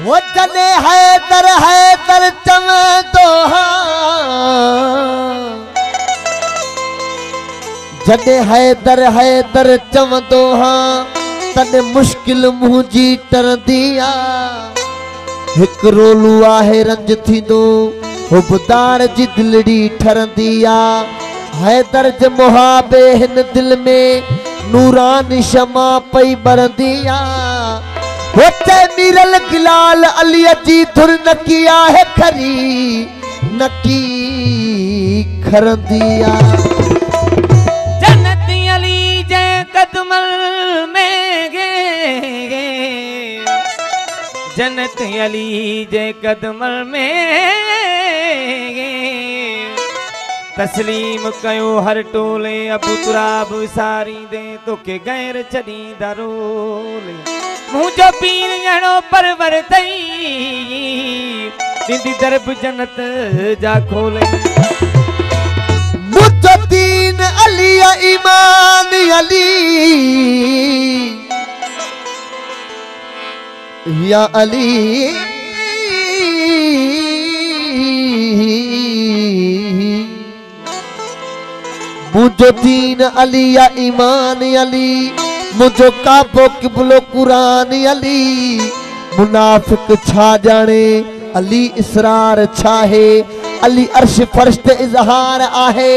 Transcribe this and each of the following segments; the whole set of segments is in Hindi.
वो जने हैदर चवंदो जने हैदर चवंदो तने मुश्किल मुंहिंजी टरंदी आ हिक रोलू आहे रंज थींदो हुबदार जी दिलड़ी ठरंदी आ हैदर जे मुहाबे हिन दिल में नूरानी शमा पई बरंदी आ होते मीरल गिलाल अली जी धुर नकिया है खरी नकी खरंदी आ जन्नत अली जे कदमल में गे जन्नत अली जे कदमल में गे तस्लीम कयो हर टोले अबू तुराब सारी दे तो के गैर चढ़ी दरोले मुझो पीर जणो परवर तई दीदी दरब जन्नत जा खोले मुझो दीन अली ईमान अली या अली मुझो दीन अली या ईमान अली मुझो काबो किबलो कुरान अली मुनाफिक छा जाने अली इसरार छाहे अली अर्श फर्श ते इजहार आहे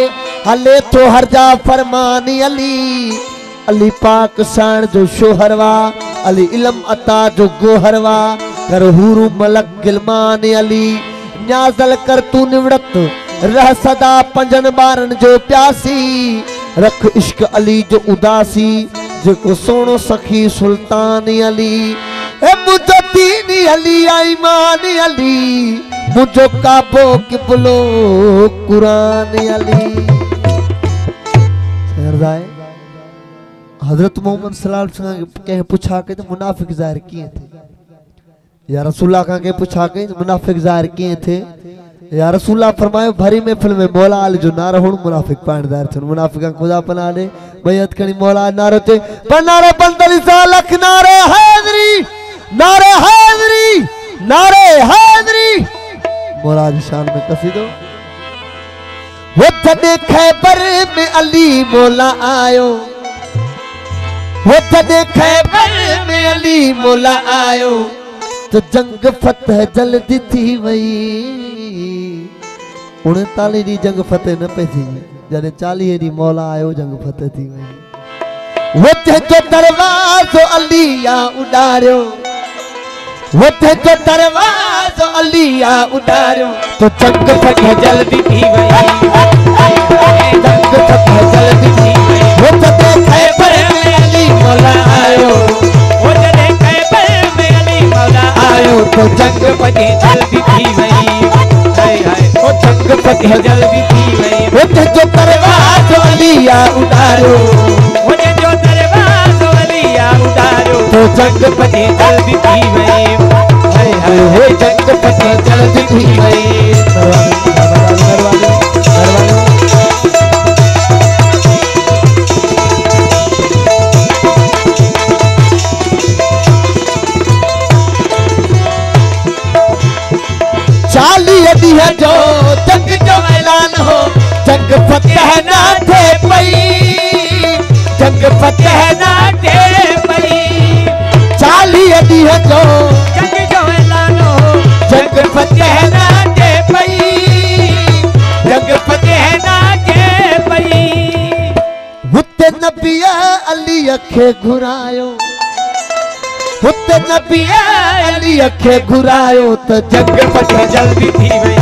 हले तो हर जा फरमानी अली पाक शान जो शोहरवा अली इल्म अता जो गोहरवा कर हुरू मलक गिलमान अली न्याजल कर तू निवड़त रह सदा पंजन बारन जो प्यासी रख इश्क अली जो उदासी जो सोनो सखी सुल्तान अली ए मुझो दीन अली ईमान अली मुझो काबो किबलो कुरान अली हजरत मोहम्मद सल्लल्लाहु अलैहि वसल्लम के पूछा के तो मुनाफिक जाहिर किए थे या रसूलुल्लाह का के पूछा के मुनाफिक जाहिर किए थे या रसूलुल्लाह फरमाए भरी महफिल में मौला अली जो नारा हुन मुनाफिक पाण दार थे मुनाफिक खुदा पना दे बैत कणी मौला नारो थे पर नारे 45 लाख नारे हैदरी मौला की शान में कसीदो वो जदे खैबर में अली मौला आयो वो जदे खैबर में अली मौला आयो तो जंग फतह जल्दी थी वई 39 डी जंग फतेह न पे थी जने 40 डी मौला आयो जंग फतेह थी वई वो जो दरवाजो अलिया उडारियो वो जो दरवाजो अलिया उडारियो तो जंग फतेह जल्दी थी वई जंग फतेह जल्दी थी वई वो जदे खैबर में अली मौला आयो वो जने खैबर में अली मौला आयो तो जंग फतेह जल्दी थी वई वो जंग फतेह जल्दी थी वई वो जो दरवाजो अलिया उडारियो वो जो दरवाजो अलिया उडारियो तो जंग फतेह जल्दी थी वई हाय जंग फतेह जल्दी थी वई जो जंग जो ऐलान हो जंग फतेह ना थे पई जंग फतेह ना थे पई 40 ॾींहं जो जंग जो ऐलान हो जंग फतेह ना थे पई जंग फतेह ना थे पई हुते नबी अली खे घुरायो हुते नबी अली खे घुरायो तो जंग फतेह जल्दी थी वई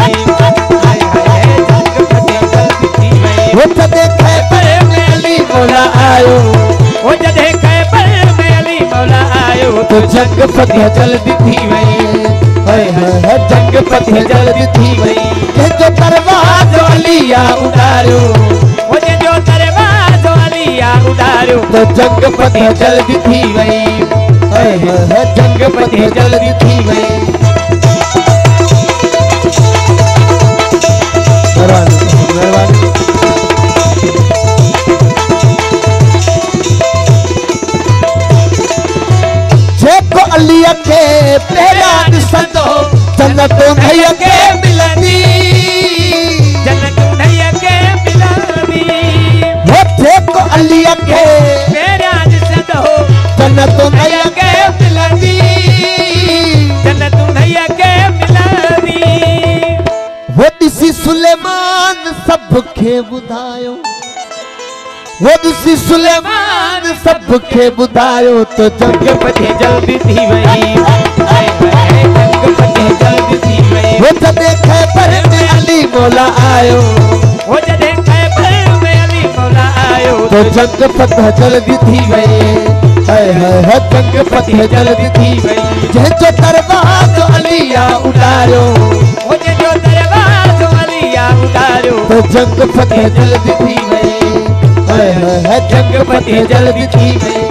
वो जदे खैबर में अली मौला आयो वो जदे खैबर में अली मौला आयो तो जंग फतेह जल्दी थी वई हाय जंग फतेह जल्दी थी वई जो दरवाजो अलिया उडारियो वो जो दरवाजो अलिया उडारियो तो जंग फतेह जल्दी थी वई जंग फतेह जल्दी थी वई जेको अली के पहला जन्नत उन्हईअ खे मिलंदी जन्नत उन्हईअ खे मिलंदी हो जेको अलीअ खे मेरा ॾिसंदो हो जन्नत उन्हईअ खे मिलंदी जन्नत उन्हईअ खे मिलंदी वो ॾिसी सुलेमान सबखे ॿुधायो वो ॾिसी सुलेमान सबखे ॿुधायो तो जंग पते जल्दी थी वई जंग पते जल्दी थी वई वो जॾहिं खैबर में अली मौला आयो वो जॾहिं खैबर में अली मौला आयो तो जंग फतह जल्दी थी वई हाय हाय हाय जंग फतह जल्दी थी वई जंहिंजो दरवाज़ो अलिया उॾारियो वो जंहिंजो दरवाज़ो अलिया उॾारियो तो जंग फतह जल्दी थी वई हाय हाय हाय जंग फतह जल्दी थी वई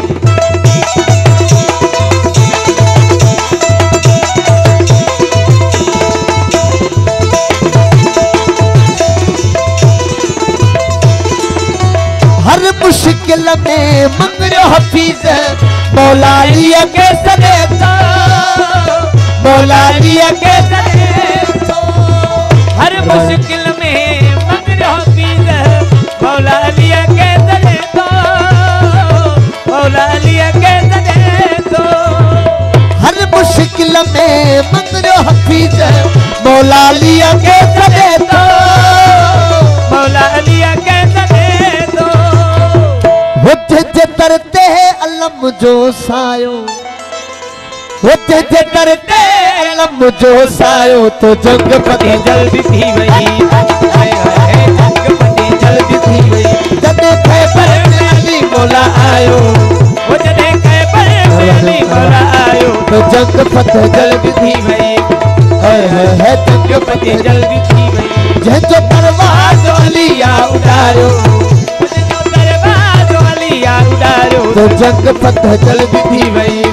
हर मुश्किल में मंगरो हफीज मौला अलीअ खे सॾे थो मौला अलीअ खे सॾे थो हर मुश्किल में मंगरो हफीज मौला अलीअ खे सॾे थो मौला अलीअ खे सॾे थो हर मुश्किल में मंगरो हफीज मौला अलीअ खे सॾे थो मौला अलीअ खे सॾे थो हुते जे दर ते अलम जो सायो हुते जे दर ते अलम जो सायो तो जंग फतह जल्दी थी वई हाय हाय जंग पते जल्दी थी वई जॾहिं खैबर में अली मौला आयो वो जॾहिं खैबर में अली मौला आयो तो जंग फतह जल्दी थी वई हाय हाय हाय जंग पते जल्दी थी वई जंहिंजो दरवाज़ो अलिया उॾारियो जंहिंजो दरवाज़ो अलिया उॾारियो तो जंग फतह जल्दी थी वई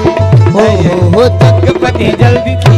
हो जंग पते जल्दी थी